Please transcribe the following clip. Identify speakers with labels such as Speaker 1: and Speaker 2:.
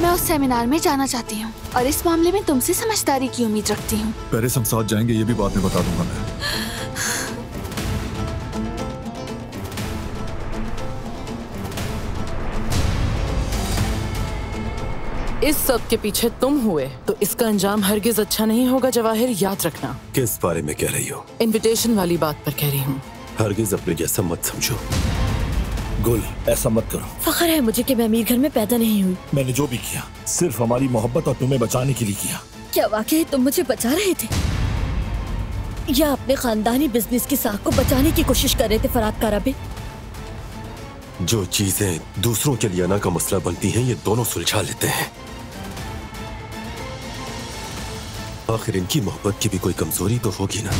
Speaker 1: मैं उस सेमिनार में जाना चाहती हूँ और इस मामले में तुमसे समझदारी की उम्मीद रखती हूँ।
Speaker 2: पेरिस हम साथ जाएंगे, ये भी बाद में बता दूंगा मैं।
Speaker 3: इस सब के पीछे तुम हुए तो इसका अंजाम हरगिज अच्छा नहीं होगा जवाहिर, याद रखना।
Speaker 4: किस बारे में कह रही हो?
Speaker 3: इनविटेशन वाली बात पर कह रही हूँ।
Speaker 4: हरगिज अपने जैसा मत समझो। गुल, ऐसा मत करो।
Speaker 5: फख्र है मुझे कि मैं अमीर घर में पैदा नहीं हुई।
Speaker 6: मैंने जो भी किया सिर्फ हमारी मोहब्बत और तुम्हें बचाने के लिए किया।
Speaker 5: क्या वाकई तुम मुझे बचा रहे थे या अपने खानदानी बिजनेस की साख को बचाने की कोशिश कर रहे थे फराद काराबे?
Speaker 4: जो चीजें दूसरों के लिए अना का मसला बनती हैं, ये दोनों सुलझा लेते हैं। आखिर इनकी मोहब्बत की भी कोई कमजोरी तो होगी ना।